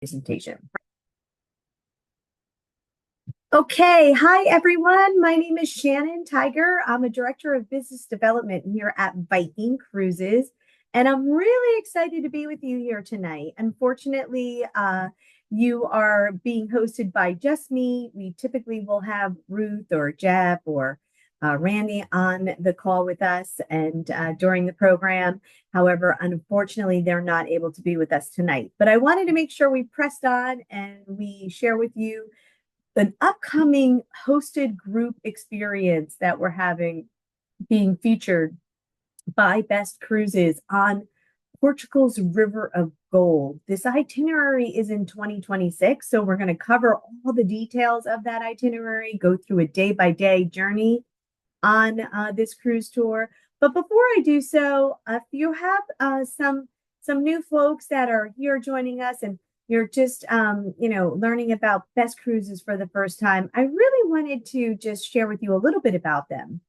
Presentation. Okay, hi everyone. My name is Shannon Tiger. I'm a director of business development here at Viking Cruises, and I'm really excited to be with you here tonight. Unfortunately, you are being hosted by just me. We typically will have Ruth or Jeff or Randi on the call with us and during the program. However, unfortunately, they're not able to be with us tonight. But I wanted to make sure we pressed on and we share with you an upcoming hosted group experience that we're having being featured by Best Cruises on Portugal's River of Gold. This itinerary is in 2026, so we're going to cover all the details of that itinerary, go through a day by day journey on this cruise tour. But before I do so, if you have some new folks that are here joining us and you're just learning about Best Cruises for the first time, I really wanted to just share with you a little bit about them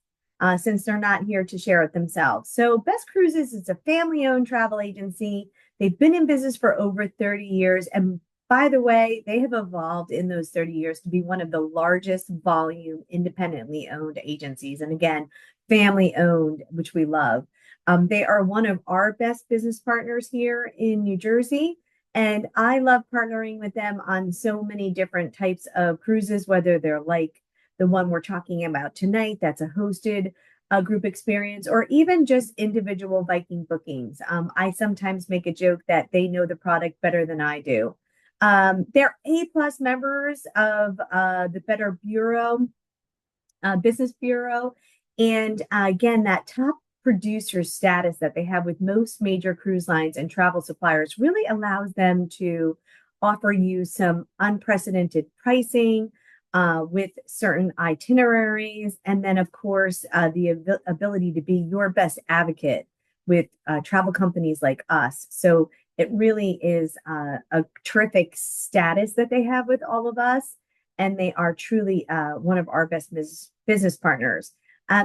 since they're not here to share it themselves. So Best Cruises is a family-owned travel agency. They've been in business for over 30 years. And by the way, they have evolved in those 30 years to be one of the largest volume independently owned agencies. And again, family owned, which we love. They are one of our best business partners here in New Jersey. And I love partnering with them on so many different types of cruises, whether they're like the one we're talking about tonight, that's a hosted group experience, or even just individual Viking bookings. I sometimes make a joke that they know the product better than I do. They're A-plus members of the Better Bureau, Business Bureau. And again, that top producer status that they have with most major cruise lines and travel suppliers really allows them to offer you some unprecedented pricing with certain itineraries. And then, of course, the ability to be your best advocate with travel companies like us. So it really is a terrific status that they have with all of us. And they are truly one of our best business partners.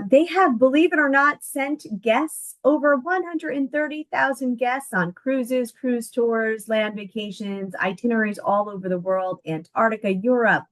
They have, believe it or not, sent guests, over 130,000 guests on cruises, cruise tours, land vacations, itineraries all over the world, Antarctica, Europe,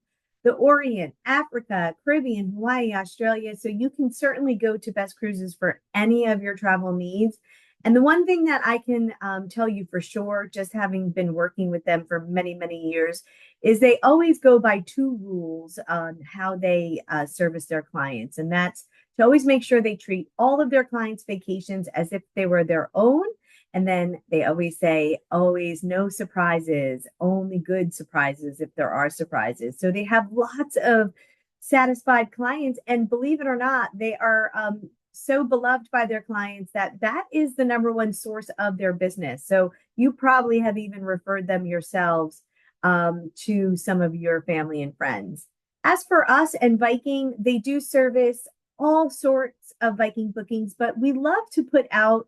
the Orient, Africa, Caribbean, Hawaii, Australia. So you can certainly go to Best Cruises for any of your travel needs. And the one thing that I can tell you for sure, just having been working with them for many, many years, is they always go by two rules on how they service their clients. And that's to always make sure they treat all of their clients' vacations as if they were their own. And then they always say, always no surprises, only good surprises if there are surprises. So they have lots of satisfied clients. And believe it or not, they are so beloved by their clients that that is the number one source of their business. So you probably have even referred them yourselves to some of your family and friends. As for us and Viking, they do service all sorts of Viking bookings, but we love to put out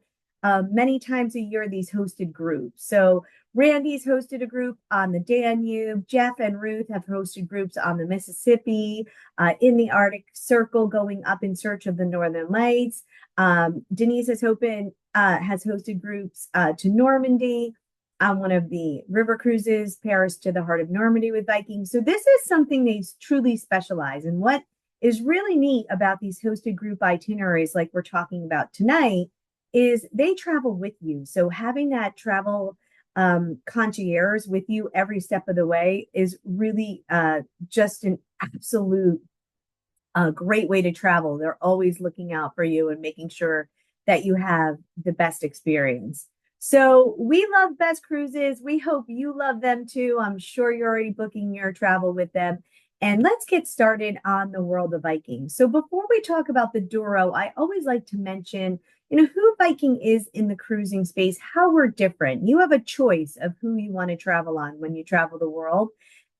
many times a year these hosted groups. So Randi's hosted a group on the Danube. Jeff and Ruth have hosted groups on the Mississippi, in the Arctic Circle, going up in search of the Northern Lights. Denise has hosted groups to Normandy on one of the river cruises, Paris to the heart of Normandy with Vikings. So this is something they truly specialize in. What is really neat about these hosted group itineraries, like we're talking about tonight, is they travel with you. So having that travel concierge with you every step of the way is really just an absolute great way to travel. They're always looking out for you and making sure that you have the best experience. So we love Best Cruises. We hope you love them too. I'm sure you're already booking your travel with them. And let's get started on the world of Viking. So before we talk about the Douro, I always like to mention, who Viking is in the cruising space, how we're different. You have a choice of who you want to travel on when you travel the world.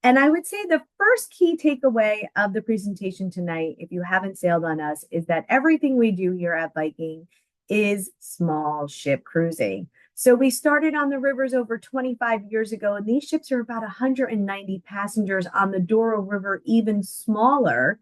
And I would say the first key takeaway of the presentation tonight, if you haven't sailed on us, is that everything we do here at Viking is small ship cruising. So we started on the rivers over 25 years ago, and these ships are about 190 passengers. On the Douro River, even smaller.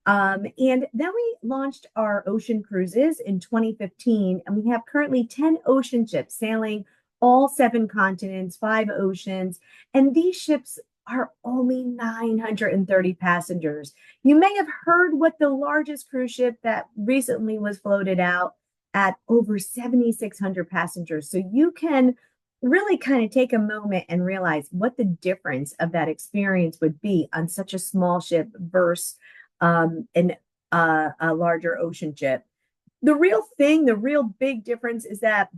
And then we launched our ocean cruises in 2015, and we have currently 10 ocean ships sailing all seven continents, five oceans, and these ships are only 930 passengers. You may have heard what the largest cruise ship that recently was floated out at over 7,600 passengers. So you can really kind of take a moment and realize what the difference of that experience would be on such a small ship versus a larger ocean ship. The real thing, the real big difference is that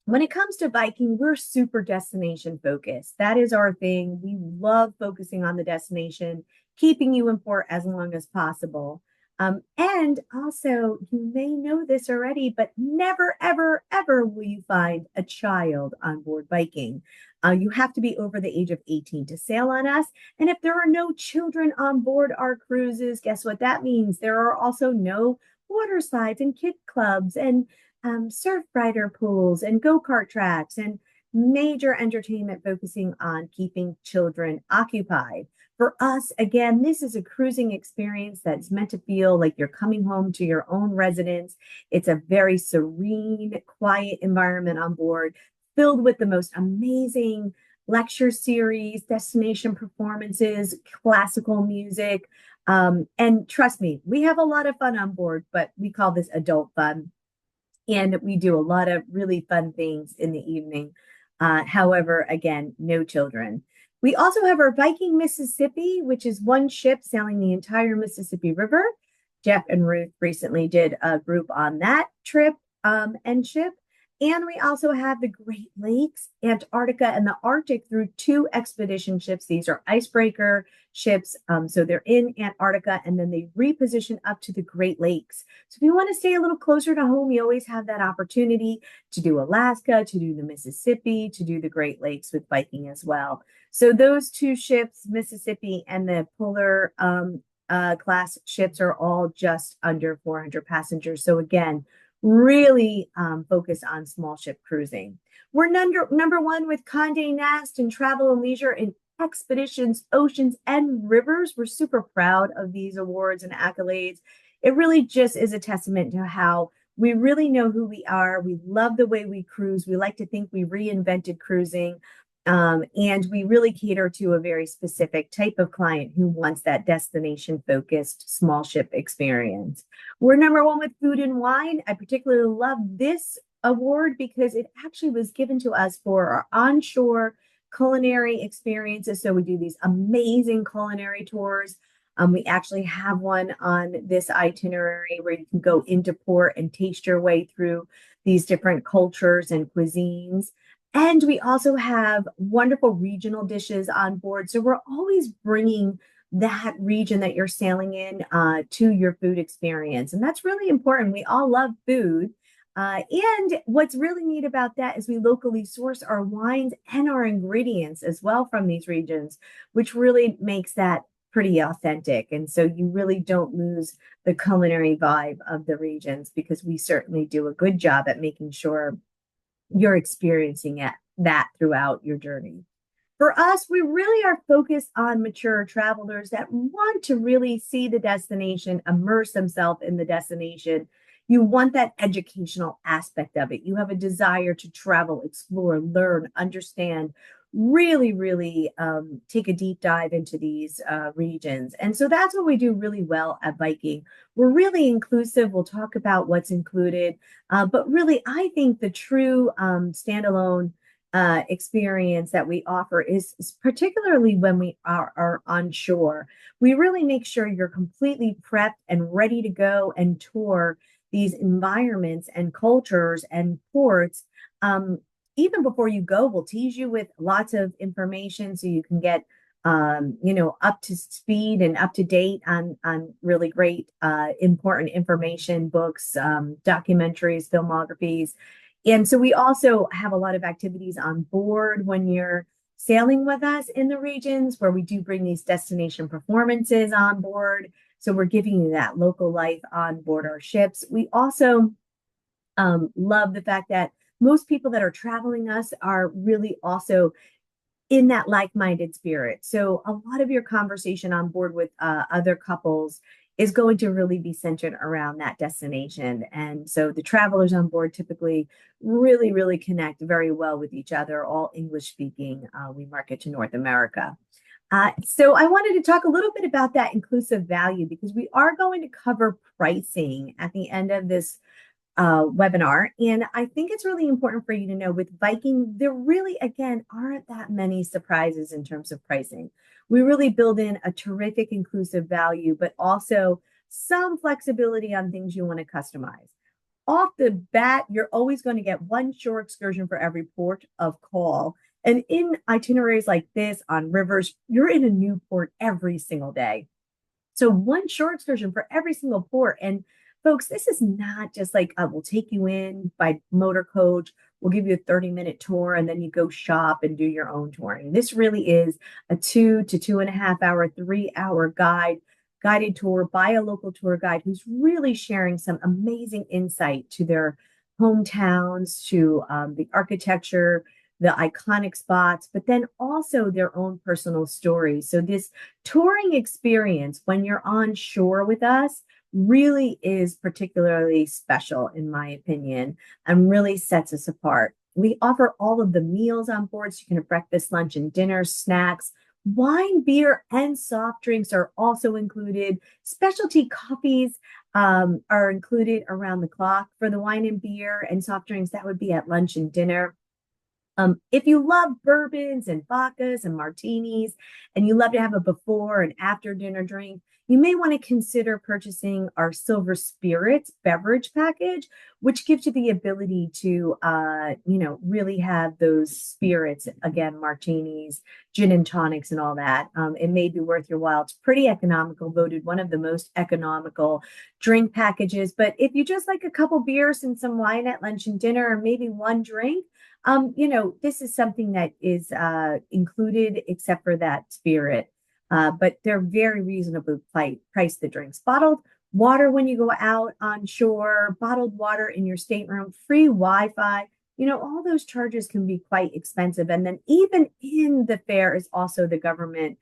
when it comes to Viking, we're super destination focused. That is our thing. We love focusing on the destination, keeping you in port as long as possible. And also, you may know this already, but never, ever, ever will you find a child on board Viking. You have to be over the age of 18 to sail on us. And if there are no children on board our cruises, guess what that means? There are also no water slides and kid clubs and surf rider pools and go-kart tracks and major entertainment focusing on keeping children occupied. For us, again, this is a cruising experience that's meant to feel like you're coming home to your own residence. It's a very serene, quiet environment on board, filled with the most amazing lecture series, destination performances, classical music. And trust me, we have a lot of fun on board, but we call this adult fun. And we do a lot of really fun things in the evening. However, again, no children. We also have our Viking Mississippi, which is one ship sailing the entire Mississippi River. Jeff and Ruth recently did a group on that trip and ship. And we also have the Great Lakes, Antarctica, and the Arctic through two expedition ships. These are icebreaker ships. So they're in Antarctica and then they reposition up to the Great Lakes. So if you want to stay a little closer to home, you always have that opportunity to do Alaska, to do the Mississippi, to do the Great Lakes with Viking as well. So those two ships, Mississippi and the Polar class ships, are all just under 400 passengers. So again, really focus on small ship cruising. We're number one with Condé Nast and Travel and Leisure in expeditions, oceans, and rivers. We're super proud of these awards and accolades. It really just is a testament to how we really know who we are. We love the way we cruise. We like to think we reinvented cruising. And we really cater to a very specific type of client who wants that destination focused small ship experience. We're number one with food and wine. I particularly love this award because it actually was given to us for our onshore culinary experiences. So we do these amazing culinary tours. We actually have one on this itinerary where you can go into port and taste your way through these different cultures and cuisines. And we also have wonderful regional dishes on board. So we're always bringing that region that you're sailing in to your food experience. And that's really important. We all love food. And what's really neat about that is we locally source our wines and our ingredients as well from these regions, which really makes that pretty authentic. And so you really don't lose the culinary vibe of the regions because we certainly do a good job at making sure you're experiencing that throughout your journey. For us, we really are focused on mature travelers that want to really see the destination, immerse themselves in the destination. You want that educational aspect of it. You have a desire to travel, explore, learn, understand, really take a deep dive into these regions. And so that's what we do really well at Viking. We're really inclusive. We'll talk about what's included. But really, I think the true standalone experience that we offer is particularly when we are on shore. We really make sure you're completely prepped and ready to go and tour these environments and cultures and ports. Even before you go, we'll tease you with lots of information so you can get up to speed and up to date on really great important information, books, documentaries, filmographies. And so we also have a lot of activities on board when you're sailing with us in the regions where we do bring these destination performances on board. So we're giving you that local life on board our ships. We also love the fact that most people that are traveling us are really also in that like-minded spirit. So a lot of your conversation on board with other couples is going to really be centered around that destination. And so the travelers on board typically really, really connect very well with each other, all English speaking. We market to North America. So I wanted to talk a little bit about that inclusive value because we are going to cover pricing at the end of this webinar. And I think it's really important for you to know with Viking, there really, again, aren't that many surprises in terms of pricing. We really build in a terrific inclusive value, but also some flexibility on things you want to customize. Off the bat, you're always going to get one shore excursion for every port of call. And in itineraries like this on rivers, you're in a new port every single day. So one shore excursion for every single port. And folks, this is not just like we'll take you in by motor coach, we'll give you a 30-minute tour, and then you go shop and do your own touring. This really is a 2 to 2.5 hour, 3 hour guided tour by a local tour guide who's really sharing some amazing insight to their hometowns, to the architecture, the iconic spots, but then also their own personal stories. So this touring experience when you're on shore with us really is particularly special, in my opinion, and really sets us apart. We offer all of the meals on board, so you can have breakfast, lunch, and dinner, snacks. Wine, beer, and soft drinks are also included. Specialty coffees are included around the clock. For the wine and beer and soft drinks, that would be at lunch and dinner. If you love bourbons and vodkas and martinis, and you love to have a before and after dinner drink, you may want to consider purchasing our Silver Spirits beverage package, which gives you the ability to, really have those spirits, again, martinis, gin and tonics, and all that. It may be worth your while. It's pretty economical, voted one of the most economical drink packages. But if you just like a couple beers and some wine at lunch and dinner, or maybe one drink, this is something that is included except for that spirit. But they're very reasonably priced, the drinks. Bottled water when you go out on shore, bottled water in your stateroom, free Wi-Fi. All those charges can be quite expensive. And then even in the fare is also the government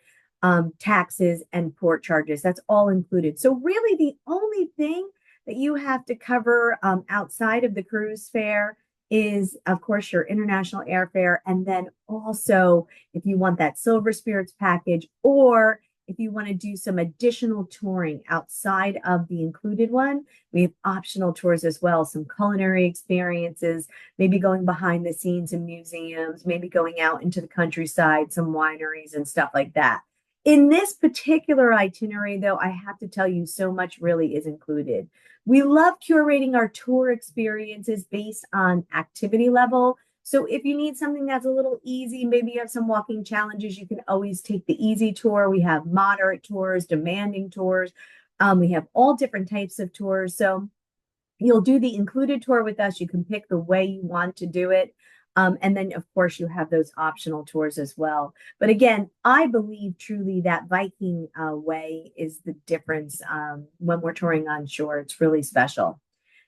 taxes and port charges. That's all included. So really the only thing that you have to cover outside of the cruise fare is, of course, your international airfare. And then also, if you want that Silver Spirits package, or if you want to do some additional touring outside of the included one, we have optional tours as well, some culinary experiences, maybe going behind the scenes in museums, maybe going out into the countryside, some wineries and stuff like that. In this particular itinerary, though, I have to tell you, so much really is included. We love curating our tour experiences based on activity level. So if you need something that's a little easy, maybe you have some walking challenges, you can always take the easy tour. We have moderate tours, demanding tours. We have all different types of tours. So you'll do the included tour with us. You can pick the way you want to do it. And then, of course, you have those optional tours as well. But again, I believe truly that Viking way is the difference when we're touring on shore. It's really special.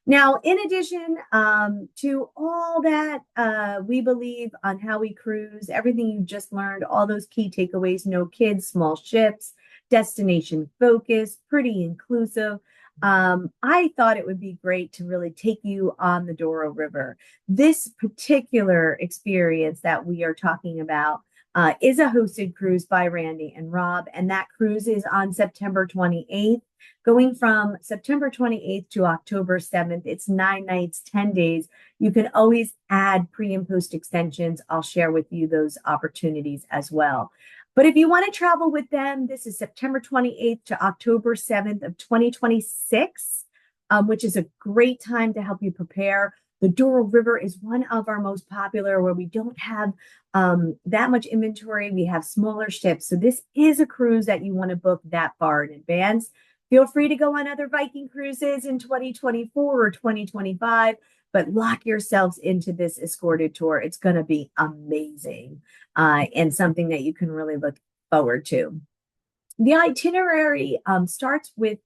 Now, in addition to all that we believe on how we cruise, everything you just learned, all those key takeaways, no kids, small ships, destination focus, pretty inclusive. I thought it would be great to really take you on the Douro River. This particular experience that we are talking about is a hosted cruise by Randi and Rob, and that cruise is on September 28th, going from September 28th to October 7th. It's 9 nights, 10 days. You can always add pre and post extensions. I'll share with you those opportunities as well. But if you want to travel with them, this is September 28th to October 7th of 2026, which is a great time to help you prepare. The Douro River is one of our most popular where we don't have that much inventory. We have smaller ships. So this is a cruise that you want to book that far in advance. Feel free to go on other Viking cruises in 2024 or 2025, but lock yourselves into this escorted tour. It's going to be amazing and something that you can really look forward to. The itinerary starts with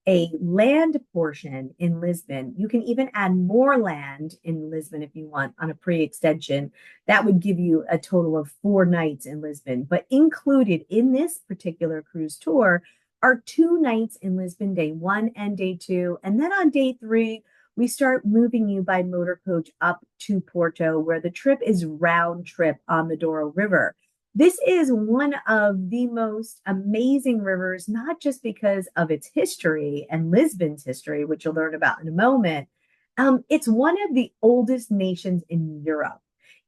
a land portion in Lisbon. You can even add more land in Lisbon if you want on a pre-extension. That would give you a total of 4 nights in Lisbon. But included in this particular cruise tour, our 2 nights in Lisbon, day 1 and day 2. And then on day 3, we start moving you by motor coach up to Porto, where the trip is round trip on the Douro River. This is one of the most amazing rivers, not just because of its history and Lisbon's history, which you'll learn about in a moment. It's one of the oldest nations in Europe.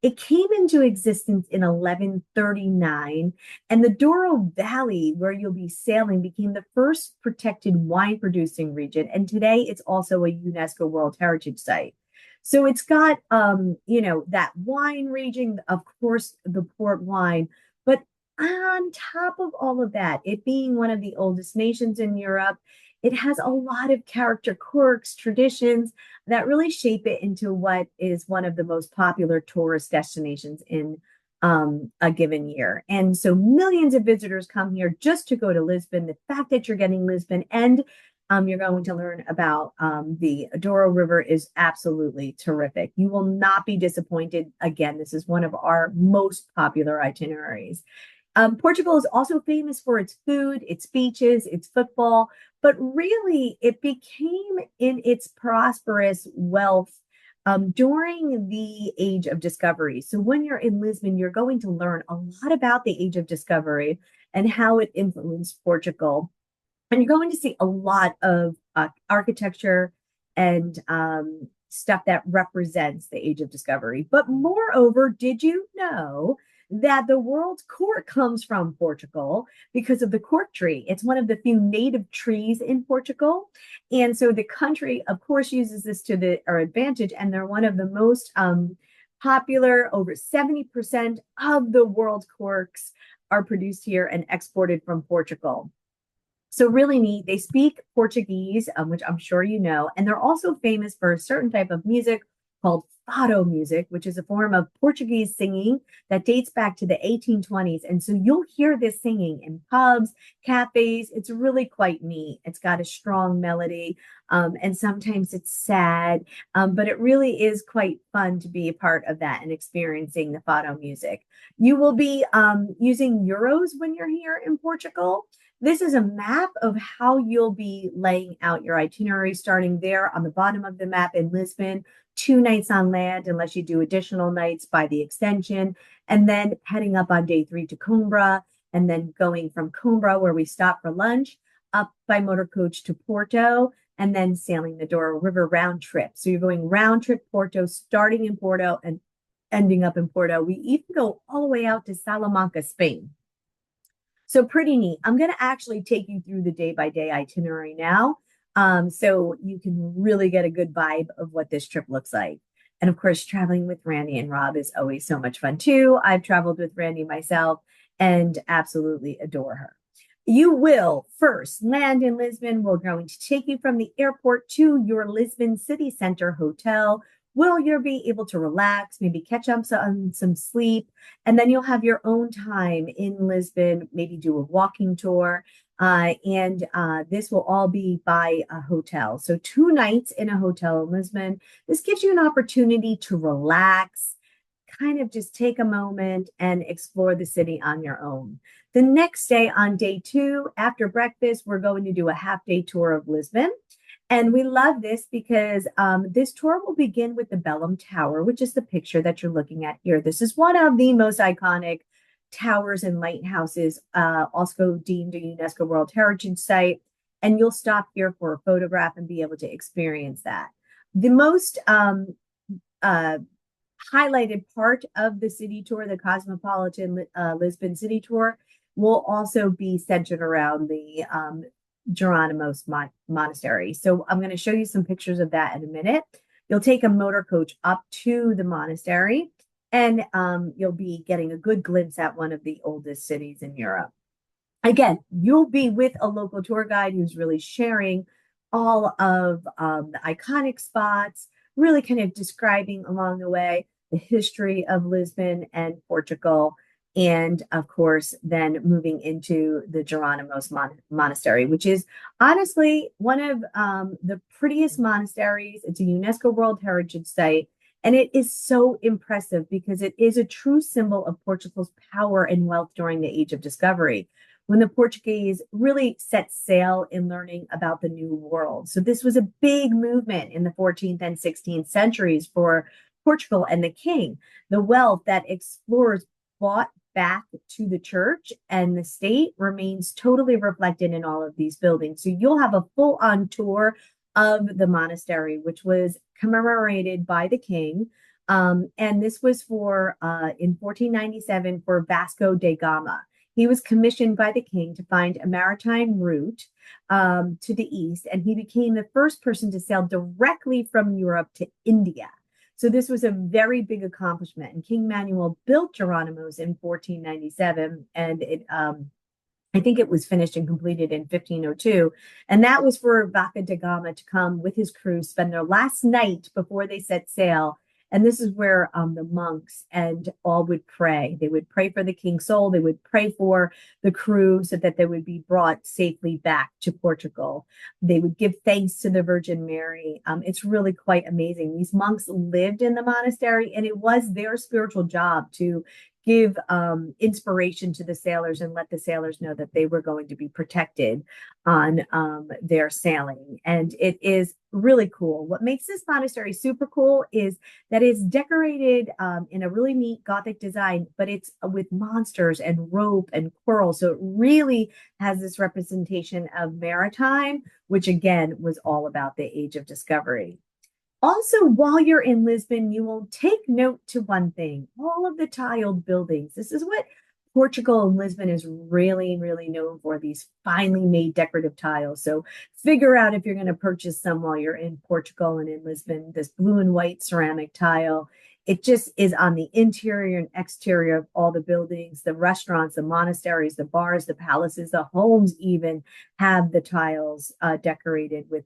It came into existence in 1139, and the Douro Valley, where you'll be sailing, became the first protected wine producing region. And today it's also a UNESCO World Heritage Site. So it's got, that wine region, of course, the port wine, but on top of all of that, it being one of the oldest nations in Europe, it has a lot of character quirks, traditions that really shape it into what is one of the most popular tourist destinations in a given year. And so millions of visitors come here just to go to Lisbon. The fact that you're getting Lisbon and you're going to learn about the Douro River is absolutely terrific. You will not be disappointed. Again, this is one of our most popular itineraries. Portugal is also famous for its food, its beaches, its football, but really it became in its prosperous wealth during the Age of Discovery. So when you're in Lisbon, you're going to learn a lot about the Age of Discovery and how it influenced Portugal. And you're going to see a lot of architecture and stuff that represents the Age of Discovery. But moreover, did you know that the world's cork comes from Portugal because of the cork tree? It's one of the few native trees in Portugal. And so the country, of course, uses this to their advantage. And they're one of the most popular. Over 70% of the world's corks are produced here and exported from Portugal. So really neat. They speak Portuguese, which I'm sure you know, and they're also famous for a certain type of music called fado music, which is a form of Portuguese singing that dates back to the 1820s. And so you'll hear this singing in pubs, cafes. It's really quite neat. It's got a strong melody, and sometimes it's sad, but it really is quite fun to be a part of that and experiencing the fado music. You will be using euros when you're here in Portugal. This is a map of how you'll be laying out your itinerary, starting there on the bottom of the map in Lisbon, 2 nights on land, unless you do additional nights by the extension, and then heading up on day 3 to Coimbra, and then going from Coimbra, where we stop for lunch, up by motor coach to Porto, and then sailing the Douro River round trip. So you're going round trip Porto, starting in Porto and ending up in Porto. We even go all the way out to Salamanca, Spain. So pretty neat. I'm going to actually take you through the day-by-day itinerary now, so you can really get a good vibe of what this trip looks like. And of course, traveling with Randi and Rob is always so much fun too. I've traveled with Randi myself and absolutely adore her. You will first land in Lisbon. We're going to take you from the airport to your Lisbon city center hotel. Will you be able to relax, maybe catch up on some sleep, and then you'll have your own time in Lisbon, maybe do a walking tour, and this will all be by a hotel. So 2 nights in a hotel in Lisbon. This gives you an opportunity to relax, kind of just take a moment and explore the city on your own. The next day, on day 2, after breakfast, we're going to do a half-day tour of Lisbon. And we love this because this tour will begin with the Bellum Tower, which is the picture that you're looking at here. This is one of the most iconic towers and lighthouses, also deemed a UNESCO World Heritage Site. And you'll stop here for a photograph and be able to experience that. The most highlighted part of the city tour, the Cosmopolitan Lisbon City Tour, will also be centered around the Geronimo's Monastery. So I'm going to show you some pictures of that in a minute. You'll take a motor coach up to the monastery, and you'll be getting a good glimpse at one of the oldest cities in Europe. Again, you'll be with a local tour guide who's really sharing all of the iconic spots, really kind of describing along the way the history of Lisbon and Portugal. And of course, then moving into the Geronimo's Monastery, which is honestly one of the prettiest monasteries. It's a UNESCO World Heritage Site, and it is so impressive because it is a true symbol of Portugal's power and wealth during the Age of Discovery. when the Portuguese really set sail in learning about the New World. So this was a big movement in the 14th and 16th centuries for Portugal and the king. The wealth that explorers brought back to the church and the state remains totally reflected in all of these buildings. So you'll have a full-on tour of the monastery, which was commemorated by the king. And this was for in 1497 for Vasco da Gama. He was commissioned by the king to find a maritime route to the east, and he became the first person to sail directly from Europe to India. So this was a very big accomplishment. And King Manuel built Geronimo's in 1497, and I think it was finished and completed in 1502. And that was for Vasco da Gama to come with his crew, spend their last night before they set sail. And this is where the monks and all would pray. They would pray for the king's soul. They would pray for the crew so that they would be brought safely back to Portugal. They would give thanks to the Virgin Mary. It's really quite amazing. These monks lived in the monastery, and it was their spiritual job to give inspiration to the sailors and let the sailors know that they were going to be protected on their sailing. And it is really cool. What makes this monastery super cool is that it's decorated in a really neat Gothic design, but it's with monsters and rope and coral. So it really has this representation of maritime, which again was all about the Age of Discovery. Also, while you're in Lisbon, you will take note to one thing, all of the tiled buildings. This is what Portugal and Lisbon is really, really known for, these finely made decorative tiles. So figure out if you're going to purchase some while you're in Portugal and in Lisbon, this blue and white ceramic tile. It just is on the interior and exterior of all the buildings, the restaurants, the monasteries, the bars, the palaces, the homes even have the tiles decorated with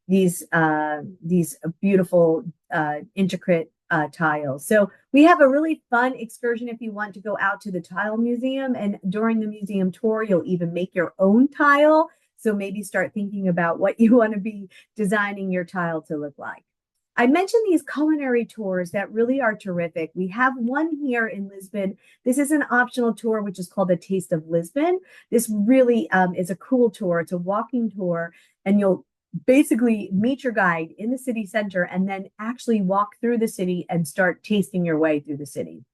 these beautiful intricate tiles. So we have a really fun excursion if you want to go out to the tile museum, and during the museum tour you'll even make your own tile. So maybe start thinking about what you want to be designing your tile to look like. I mentioned these culinary tours that really are terrific. We have one here in Lisbon. This is an optional tour, which is called the Taste of Lisbon. This really is a cool tour. It's a walking tour, and you'll basically meet your guide in the city center and then actually walk through the city and start tasting your way through the city.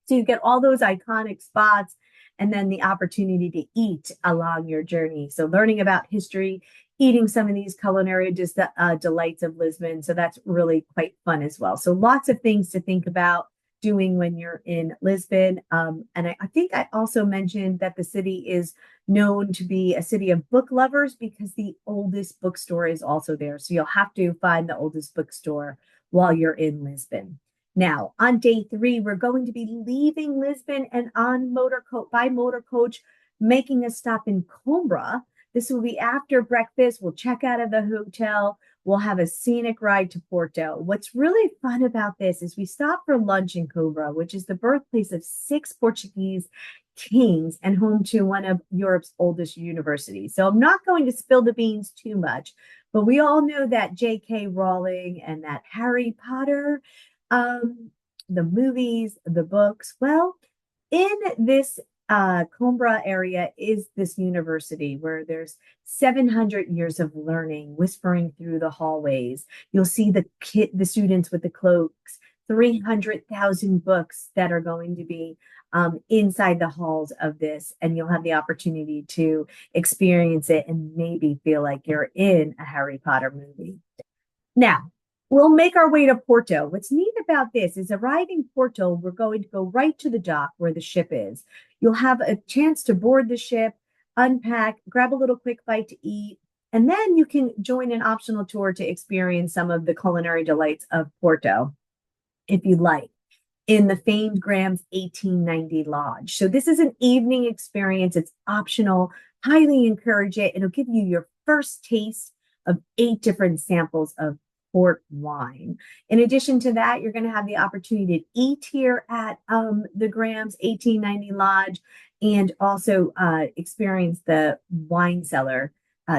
So you get all those iconic spots and then the opportunity to eat along your journey. So learning about history, eating some of these culinary delights of Lisbon. So that's really quite fun as well. So lots of things to think about doing when you're in Lisbon. And I think I also mentioned that the city is known to be a city of book lovers because the oldest bookstore is also there. So you'll have to find the oldest bookstore while you're in Lisbon. Now, on day 3, we're going to be leaving Lisbon and on by motor coach, making a stop in Coimbra. This will be after breakfast. We'll check out of the hotel. We'll have a scenic ride to Porto. What's really fun about this is we stop for lunch in Coimbra, which is the birthplace of 6 Portuguese kings and home to one of Europe's oldest universities. So I'm not going to spill the beans too much, but we all know that J.K. Rowling and that Harry Potter, the movies, the books. Well, in this Coimbra area is this university where there's 700 years of learning whispering through the hallways. You'll see the students with the cloaks, 300,000 books that are going to be inside the halls of this, and you'll have the opportunity to experience it and maybe feel like you're in a Harry Potter movie. Now, we'll make our way to Porto. What's neat about this is arriving Porto, we're going to go right to the dock where the ship is. You'll have a chance to board the ship, unpack, grab a little quick bite to eat, and then you can join an optional tour to experience some of the culinary delights of Porto, if you'd like, in the famed Graham's 1890 Lodge. So this is an evening experience. It's optional. Highly encourage it. It'll give you your first taste of 8 different samples of port wine. In addition to that, you're going to have the opportunity to eat here at the Graham's 1890 Lodge and also experience the wine cellar.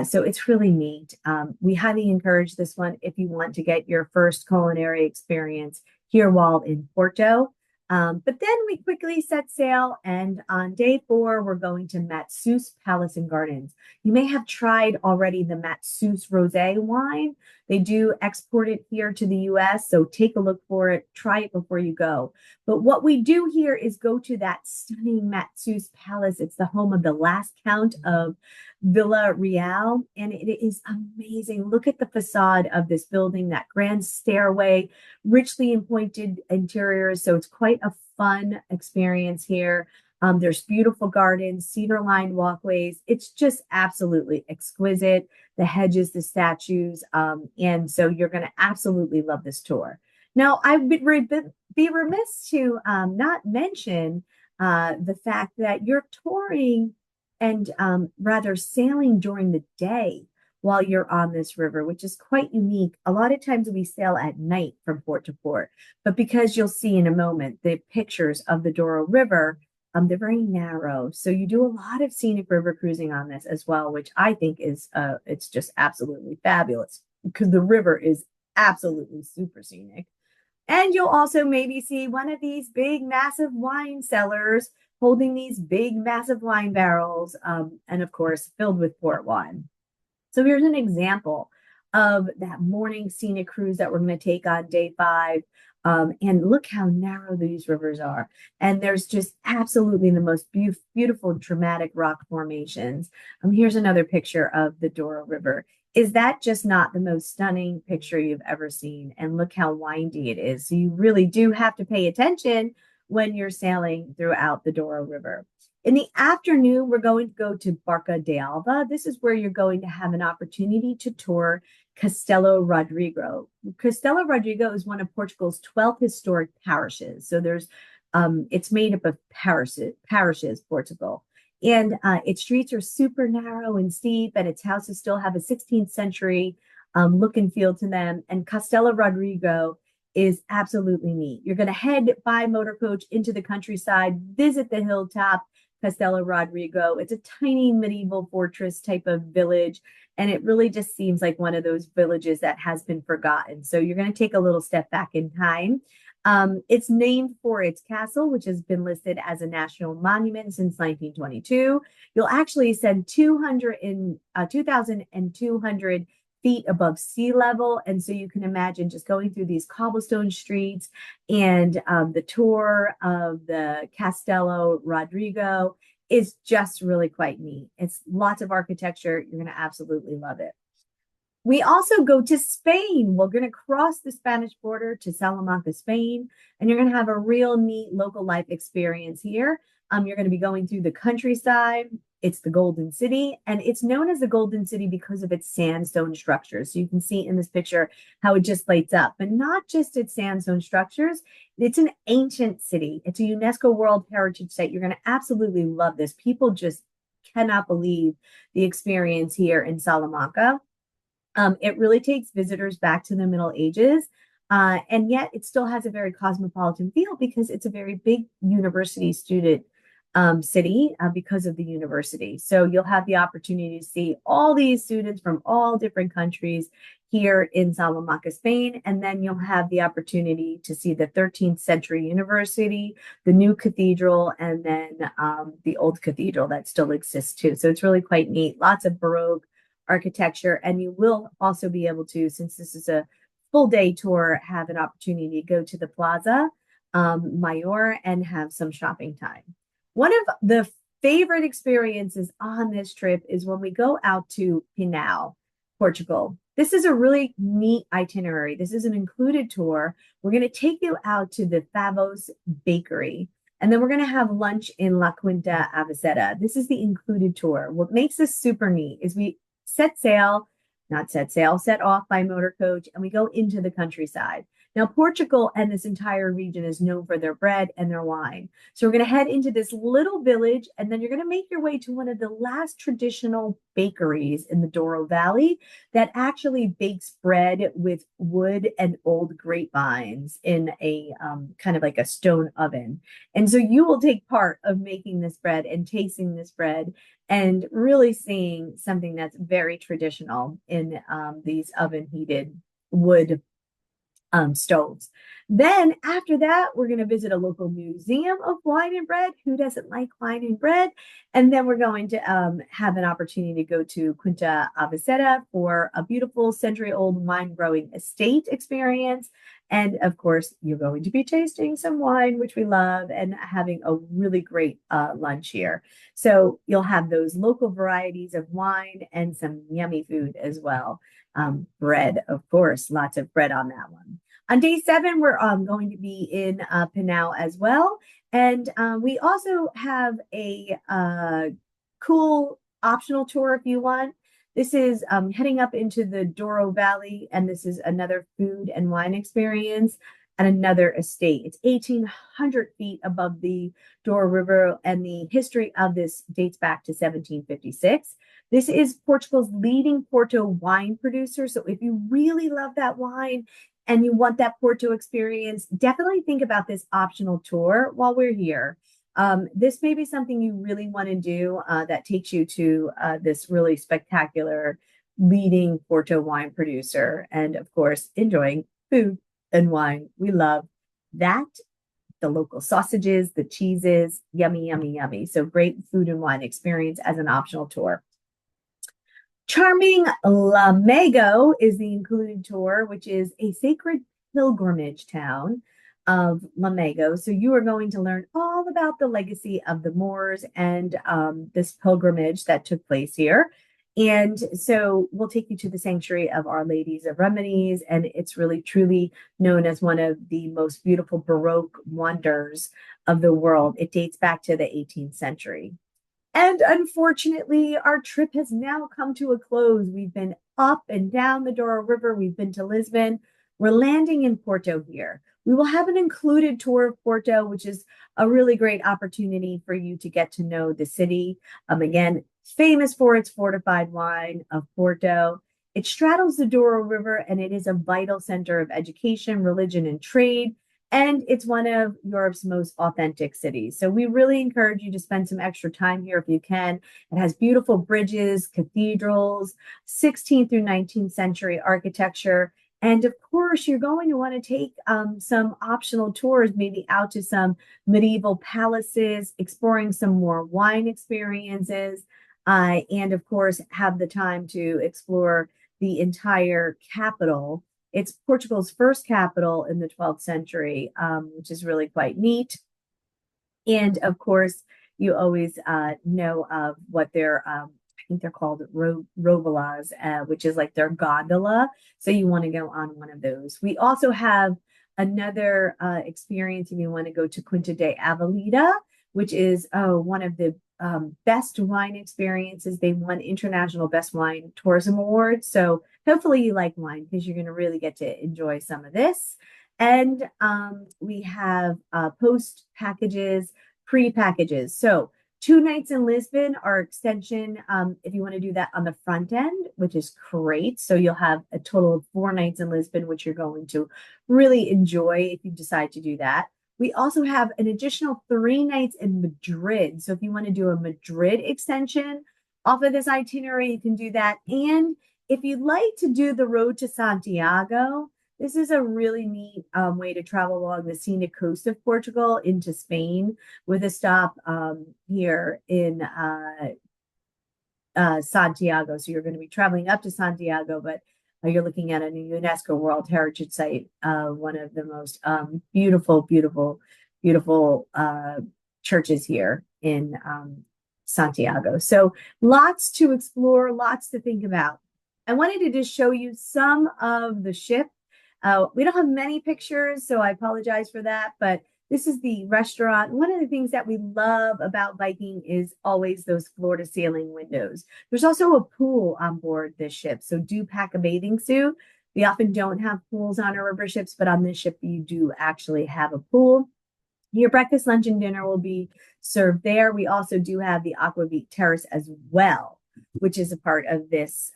So it's really neat. We highly encourage this one if you want to get your first culinary experience here while in Porto. But then we quickly set sail, and on day 4, we're going to Matsus Palace and Gardens. You may have tried already the Matsus Rosé wine. They do export it here to the US, so take a look for it, try it before you go. But what we do here is go to that stunning Matsus Palace. It's the home of the last count of Villa Real, and it is amazing. Look at the facade of this building, that grand stairway, richly appointed interiors. So it's quite a fun experience here. There's beautiful gardens, cedar lined walkways. It's just absolutely exquisite. The hedges, the statues. And so you're going to absolutely love this tour. Now, I would be remiss to not mention the fact that you're touring and rather sailing during the day while you're on this river, which is quite unique. A lot of times we sail at night from port to port, but because you'll see in a moment the pictures of the Douro River, they're very narrow. So you do a lot of scenic river cruising on this as well, which I think is it's just absolutely fabulous because the river is absolutely super scenic. And you'll also maybe see one of these big, massive wine cellars holding these big, massive wine barrels, and of course, filled with port wine. So here's an example of that morning scenic cruise that we're going to take on day 5. And look how narrow these rivers are. And there's just absolutely the most beautiful, dramatic rock formations. Here's another picture of the Douro River. Is that just not the most stunning picture you've ever seen? And look how windy it is. So you really do have to pay attention when you're sailing throughout the Douro River. In the afternoon, we're going to go to Barca de Alva. This is where you're going to have an opportunity to tour Castelo Rodrigo. Castelo Rodrigo is one of Portugal's 12 historic parishes. So it's made up of parishes, Portugal. And its streets are super narrow and steep, and its houses still have a 16th century look and feel to them. And Castelo Rodrigo is absolutely neat. You're going to head by motor coach into the countryside, visit the hilltop, Castelo Rodrigo. It's a tiny medieval fortress type of village, and it really just seems like one of those villages that has been forgotten. So you're going to take a little step back in time. It's named for its castle, which has been listed as a national monument since 1922. You'll actually ascend 2,200 feet above sea level. And so you can imagine just going through these cobblestone streets and the tour of the Castelo Rodrigo is just really quite neat. It's lots of architecture. You're going to absolutely love it. We also go to Spain. We're going to cross the Spanish border to Salamanca, Spain, and you're going to have a real neat local life experience here. You're going to be going through the countryside. It's the Golden City, and it's known as the Golden City because of its sandstone structures. So you can see in this picture how it just lights up, but not just its sandstone structures. It's an ancient city. It's a UNESCO World Heritage Site. You're going to absolutely love this. People just cannot believe the experience here in Salamanca. It really takes visitors back to the Middle Ages, and yet it still has a very cosmopolitan feel because it's a very big university student city because of the university. So you'll have the opportunity to see all these students from all different countries here in Salamanca, Spain, and then you'll have the opportunity to see the 13th century university, the new cathedral, and then the old cathedral that still exists too. So it's really quite neat. Lots of Baroque architecture, and you will also be able to, since this is a full day tour, have an opportunity to go to the Plaza Mayor and have some shopping time. One of the favorite experiences on this trip is when we go out to Pinhao, Portugal. This is a really neat itinerary. This is an included tour. We're going to take you out to the Favos Bakery, and then we're going to have lunch in La Quinta Aviceta. This is the included tour. What makes this super neat is we set off by motor coach, and we go into the countryside. Now, Portugal and this entire region is known for their bread and their wine. So we're going to head into this little village, and then you're going to make your way to one of the last traditional bakeries in the Douro Valley that actually bakes bread with wood and old grapevines in a kind of like a stone oven. And so you will take part of making this bread and tasting this bread and really seeing something that's very traditional in these oven heated wood stoves. Then after that, we're going to visit a local museum of wine and bread. Who doesn't like wine and bread? And then we're going to have an opportunity to go to Quinta Avicetta for a beautiful century-old wine growing estate experience. And of course, you're going to be tasting some wine, which we love, and having a really great lunch here. So you'll have those local varieties of wine and some yummy food as well. Bread, of course, lots of bread on that one. On day 7, we're going to be in Pinau as well. And we also have a cool optional tour if you want. This is heading up into the Douro Valley, and this is another food and wine experience at another estate. It's 1,800 feet above the Douro River, and the history of this dates back to 1756. This is Portugal's leading Porto wine producer. So if you really love that wine and you want that Porto experience, definitely think about this optional tour while we're here. This may be something you really want to do that takes you to this really spectacular leading Porto wine producer. And of course, enjoying food and wine. We love that. The local sausages, the cheeses, yummy, yummy, yummy. So great food and wine experience as an optional tour. Charming Lamego is the included tour, which is a sacred pilgrimage town of Lamego. So you are going to learn all about the legacy of the Moors and this pilgrimage that took place here. And so we'll take you to the sanctuary of Our Ladies of Remedies, and it's really truly known as one of the most beautiful Baroque wonders of the world. It dates back to the 18th century. And unfortunately, our trip has now come to a close. We've been up and down the Douro River. We've been to Lisbon. We're landing in Porto here. We will have an included tour of Porto, which is a really great opportunity for you to get to know the city. Again, famous for its fortified wine of Porto. It straddles the Douro River, and it is a vital center of education, religion, and trade. And it's one of Europe's most authentic cities. So we really encourage you to spend some extra time here if you can. It has beautiful bridges, cathedrals, 16th through 19th century architecture. And of course, you're going to want to take some optional tours, maybe out to some medieval palaces, exploring some more wine experiences, and of course, have the time to explore the entire capital. It's Portugal's first capital in the 12th century, which is really quite neat. And of course, you always know of what their, I think they're called rovelas, which is like their gondola. So you want to go on one of those. We also have another experience if you want to go to Quinta de Avelita, which is one of the best wine experiences. They won International Best Wine Tourism Awards. So hopefully you like wine because you're going to really get to enjoy some of this. And we have post packages, pre packages. So 2 nights in Lisbon are extension if you want to do that on the front end, which is great. So you'll have a total of 4 nights in Lisbon, which you're going to really enjoy if you decide to do that. We also have an additional 3 nights in Madrid. So if you want to do a Madrid extension off of this itinerary, you can do that. And if you'd like to do the road to Santiago, this is a really neat way to travel along the scenic coast of Portugal into Spain with a stop here in Santiago. So you're going to be traveling up to Santiago, but you're looking at a UNESCO World Heritage Site, one of the most beautiful, beautiful, beautiful churches here in Santiago. So lots to explore, lots to think about. I wanted to just show you some of the ship. We don't have many pictures, so I apologize for that, but this is the restaurant. One of the things that we love about Viking is always those floor-to-ceiling windows. There's also a pool on board this ship, so do pack a bathing suit. We often don't have pools on our river ships, but on this ship, you do actually have a pool. Your breakfast, lunch, and dinner will be served there. We also do have the Aquavit Terrace as well, which is a part of this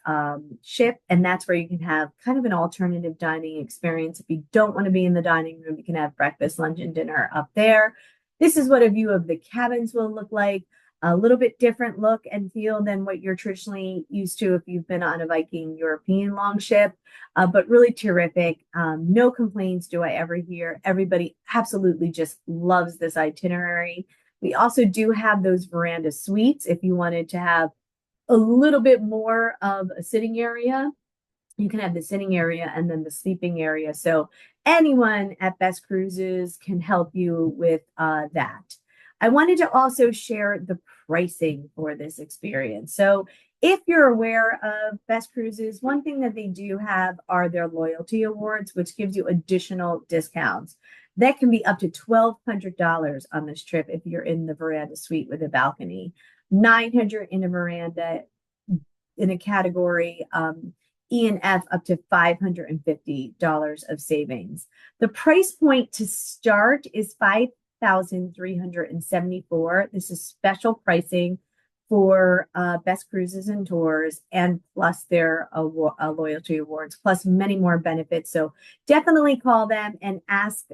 ship. And that's where you can have kind of an alternative dining experience. If you don't want to be in the dining room, you can have breakfast, lunch, and dinner up there. This is what a view of the cabins will look like. a little bit different look and feel than what you're traditionally used to if you've been on a Viking European longship, but really terrific. No complaints do I ever hear. Everybody absolutely just loves this itinerary. We also do have those veranda suites if you wanted to have a little bit more of a sitting area. You can have the sitting area and then the sleeping area. So anyone at Best Cruises can help you with that. I wanted to also share the pricing for this experience. So if you're aware of Best Cruises, one thing that they do have are their loyalty awards, which gives you additional discounts. That can be up to $1,200 on this trip if you're in the veranda suite with a balcony, 900 in a veranda in a category E and F up to $550 of savings. The price point to start is $5,374. This is special pricing for Best Cruises and Tours, and plus their loyalty awards, plus many more benefits. So definitely call them and ask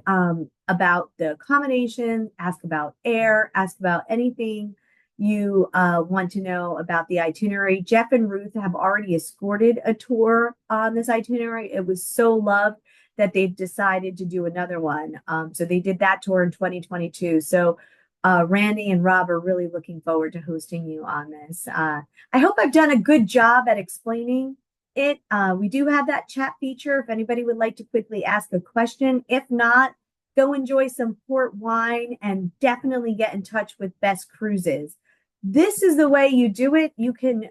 about the accommodation, ask about air, ask about anything you want to know about the itinerary. Jeff and Ruth have already escorted a tour on this itinerary. It was so loved that they've decided to do another one. So they did that tour in 2022. So Randi and Rob are really looking forward to hosting you on this. I hope I've done a good job at explaining it. We do have that chat feature if anybody would like to quickly ask a question. If not, go enjoy some port wine and definitely get in touch with Best Cruises. This is the way you do it. You can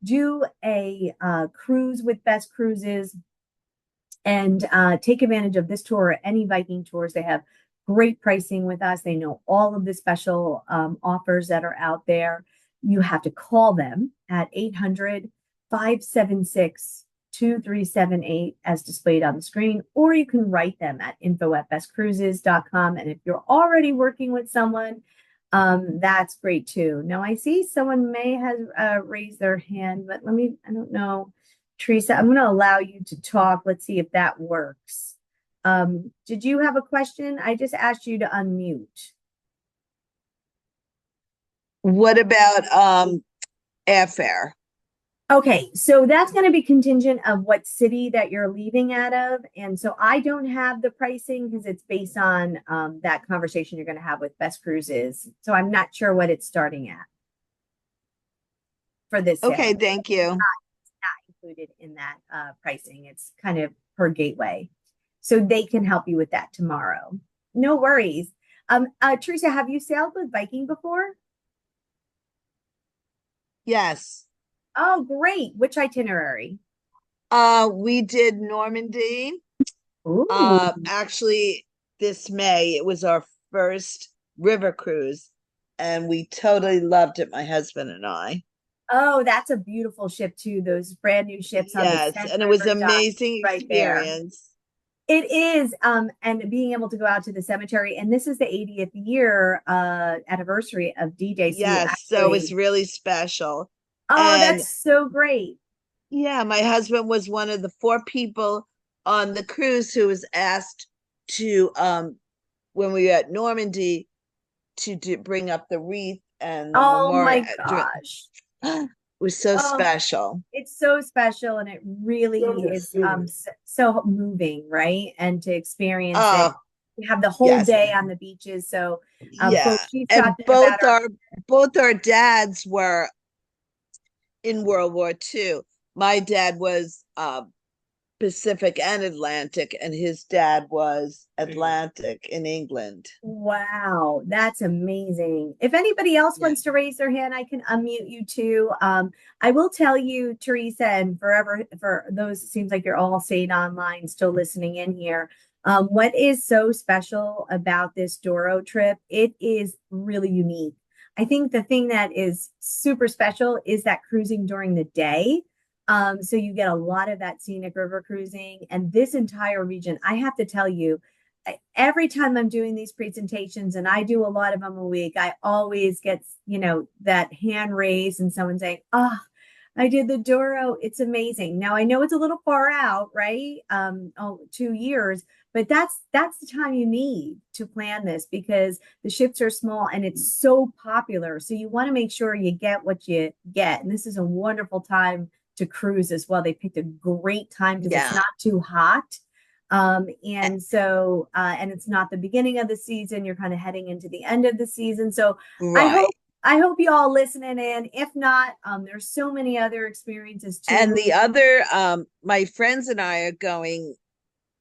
do a cruise with Best Cruises and take advantage of this tour or any Viking tours. They have great pricing with us. They know all of the special offers that are out there. You have to call them at 800-576-2378 as displayed on the screen, or you can write them at info@bestcruises.com. And if you're already working with someone, that's great too. Now I see someone may have raised their hand, but I don't know. Teresa, I'm going to allow you to talk. Let's see if that works. Did you have a question? I just asked you to unmute. What about airfare? Okay, so that's going to be contingent of what city that you're leaving out of. And so I don't have the pricing because it's based on that conversation you're going to have with Best Cruises. So I'm not sure what it's starting at for this Okay, sailing. thank you. It's not included in that pricing. It's kind of per gateway. So they can help you with that tomorrow. No worries. Teresa, have you sailed with Viking before? Yes. Oh, great. Which itinerary? We did Normandy. Ooh. Actually, this May, it was our first river cruise, and we totally loved it, my husband and I. Oh, that's a beautiful ship too. Those brand new ships on the Yes, Seine and it was River an dock amazing right there. experience. It is, and being able to go out to the cemetery, and this is the 80th year anniversary of D-Day. So you Yes, so it was actually, really special. oh, And that's so great. yeah, my husband was one of the four people on the cruise who was asked to when we were at Normandy to bring up the wreath and the Oh memorial. my gosh. It was so Oh, special. it's so special, and it really is so moving, right? And to experience it. Oh, We have the whole yes. day on the beaches. So Yeah. folks, she's And talking about our both our dads were in World War II. My dad was Pacific and Atlantic, and his dad was Atlantic in England. wow, that's amazing. If anybody else Yeah. wants to raise their hand, I can unmute you too. I will tell you, Teresa, and forever for those, it seems like you're all staying online, still listening in here. What is so special about this Douro trip? It is really unique. I think the thing that is super special is that cruising during the day. So you get a lot of that scenic river cruising, and this entire region, I have to tell you, every time I'm doing these presentations, and I do a lot of them a week, I always get, that hand raised and someone saying, oh, I did the Douro. It's amazing. Now I know it's a little far out, right? 2 years, But that's the time you need to plan this because the ships are small and it's so popular. So you want to make sure you get what you get. And this is a wonderful time to cruise as well. They picked a great time because it's Yeah. not too hot. And it's not the beginning of the season. You're kind of heading into the end of the season. So I Right. hope I hope you all listening in. If not, there's so many other experiences And too. the other, my friends and I are going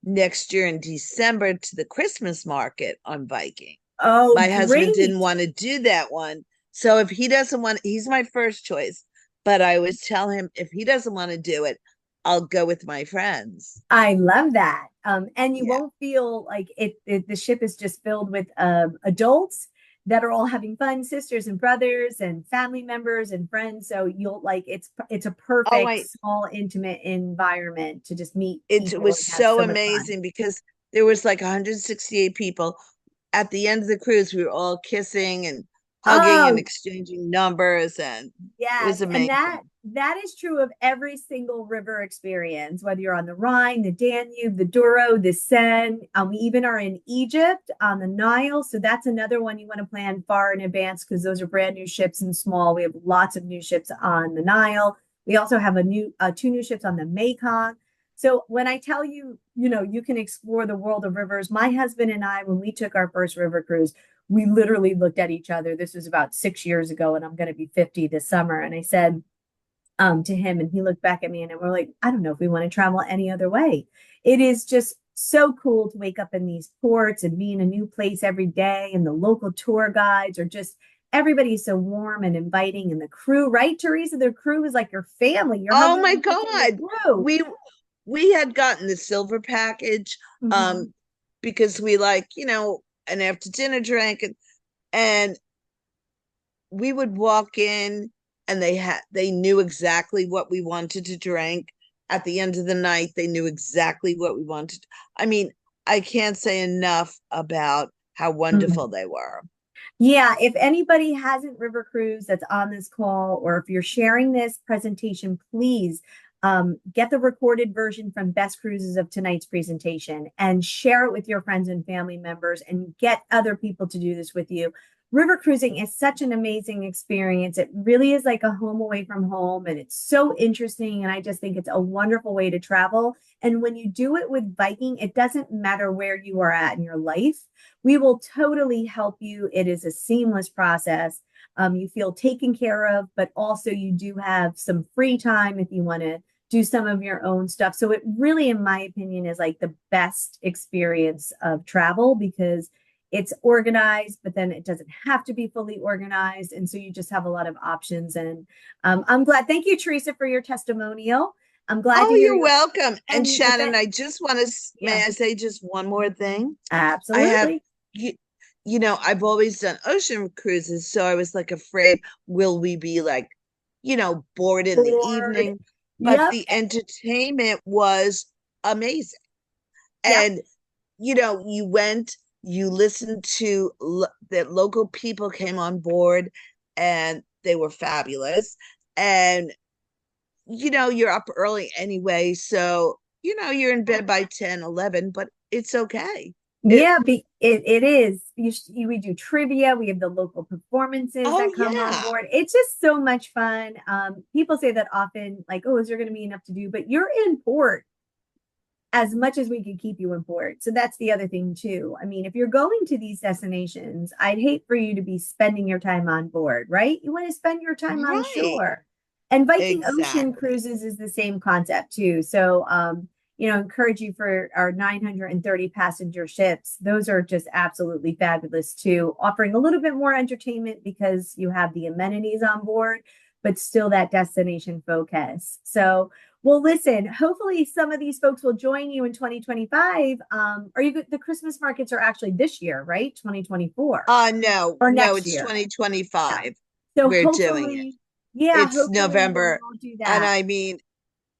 next year in December to the Christmas market on Viking. Oh, My husband great. didn't want to do that one. So if he doesn't want, he's my first choice. But I always tell him if he doesn't want to do it, I'll go with my friends. I love that. And you Yeah. won't feel like the ship is just filled with adults that are all having fun, sisters and brothers and family members and friends. So you'll like it's a Oh, perfect I small intimate environment to just meet it people was and have so so much fun. amazing because there was like 168 people. At the end of the cruise, we were all kissing and hugging and Oh, exchanging numbers, and it was yes, and amazing. that is true of every single river experience, whether you're on the Rhine, the Danube, the Douro, the Seine. We even are in Egypt on the Nile, so that's another one you want to plan far in advance because those are brand new ships and small. We have lots of new ships on the Nile. We also have a new two new ships on the Mekong. So when I tell you, you can explore the world of rivers. My husband and I, when we took our first river cruise, we literally looked at each other. This was about 6 years ago, and I'm going to be 50 this summer. And I said to him, and he looked back at me, and we're like, I don't know if we want to travel any other way. It is just so cool to wake up in these ports and be in a new place every day. And the local tour guides are just everybody's so warm and inviting. And the crew, right, Teresa? The crew is like your family. Your Oh husband my and the God. crew. We had gotten the silver package Mhm. because we like, an after dinner drink, and we would walk in and they knew exactly what we wanted to drink. At the end of the night, they knew exactly what we wanted. I mean, I can't say enough about how Mhm. wonderful they were. Yeah, if anybody hasn't river cruise that's on this call, or if you're sharing this presentation, please get the recorded version from Best Cruises of tonight's presentation and share it with your friends and family members and get other people to do this with you. River cruising is such an amazing experience. It really is like a home away from home, and it's so interesting. And I just think it's a wonderful way to travel. And when you do it with Viking, it doesn't matter where you are at in your life, we will totally help you. It is a seamless process. You feel taken care of, but also you do have some free time if you want to do some of your own stuff. So it really, in my opinion, is like the best experience of travel because it's organized, but then it doesn't have to be fully organized. And so you just have a lot of options. And I'm glad. Thank you, Teresa, for your testimonial. I'm glad to Oh, hear you're you. welcome. And And if Shannon, it, I just want to, yeah, may I say just one more thing? I have, absolutely. you, I've always done ocean cruises, so I was like afraid, will we be like, bored in the Board. evening? But Yep. the entertainment was amazing. Yep. And, you went, you listened to that local people came on board and they were fabulous. And you're up early anyway, so you're in bed by 10, 11, but it's okay. It Yeah, it is. We do trivia. We have the local performances Oh that come on yeah. board. It's just so much fun. People say that often, like, oh, is there going to be enough to do? But you're in port as much as we could keep you in port. So that's the other thing too. I mean, if you're going to these destinations, I'd hate for you to be spending your time on board, right? You want to spend your time on Right. shore. And Viking Ocean Exactly. Cruises is the same concept too. So encourage you for our 930 passenger ships. Those are just absolutely fabulous too, offering a little bit more entertainment because you have the amenities on board, but still that destination focus. So well, listen, hopefully some of these folks will join you in 2025. The Christmas markets are actually this year, right? 2024 No, or no, next it's year. Yeah. 2025. So We're doing it. hopefully, yeah, It's hopefully we'll November. all do And that. I mean,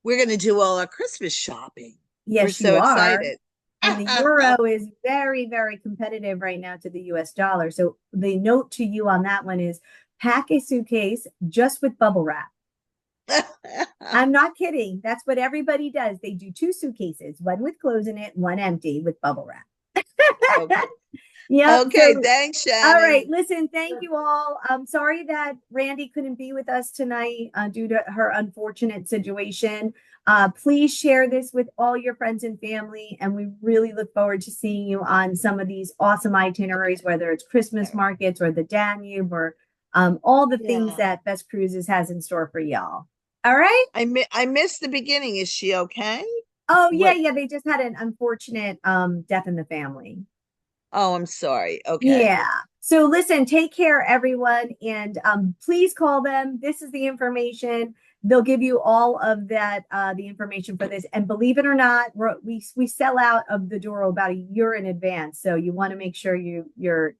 we're going to do all our Christmas shopping. We're Yes, so you are. excited. And the euro is very, very competitive right now to the US dollar. So the note to you on that one is pack a suitcase just with bubble wrap. I'm not kidding. That's what everybody does. They do two suitcases, one with clothes in it, one empty with bubble wrap. Okay. Yep. Okay, So, thanks, all Shannon. right. Listen, thank you all. I'm sorry that Randi couldn't be with us tonight due to her unfortunate situation. Please share this with all your friends and family. And we really look forward to seeing you on some of these awesome itineraries, whether it's Christmas markets or the Danube or all the things Yeah. that Best Cruises has in store for y'all. All right. I missed the beginning. Is she okay? Oh, yeah. What? Yeah. They just had an unfortunate death in the family. Oh, I'm sorry. Okay. Yeah. So listen, take care, everyone, and please call them. This is the information. They'll give you all of that, the information for this. And believe it or not, we sell out of the Douro about a year in advance. So you want to make sure you're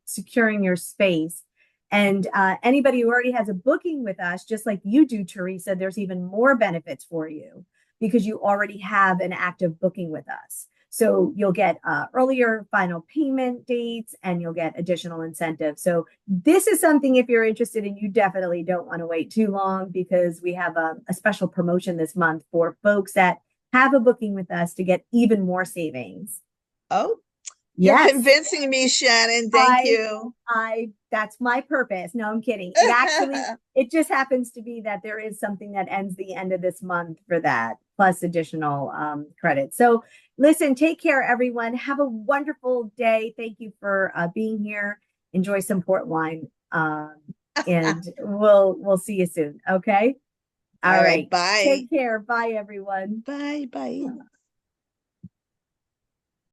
securing your space. And anybody who already has a booking with us, just like you do, Teresa, there's even more benefits for you because you already have an active booking with us. So you'll get earlier final payment dates and you'll get additional incentives. So this is something if you're interested in, you definitely don't want to wait too long because we have a special promotion this month for folks that have a booking with us to get even more savings. Oh, you're Yes. convincing me, Shannon. Thank I you. that's my purpose. No, I'm kidding. It actually it just happens to be that there is something that ends the end of this month for that, plus additional credits. So listen, take care, everyone. Have a wonderful day. Thank you for being here. Enjoy some port wine. And we'll see you soon. Okay. All All right. right. Bye. Take care. Bye, everyone. Bye. Bye.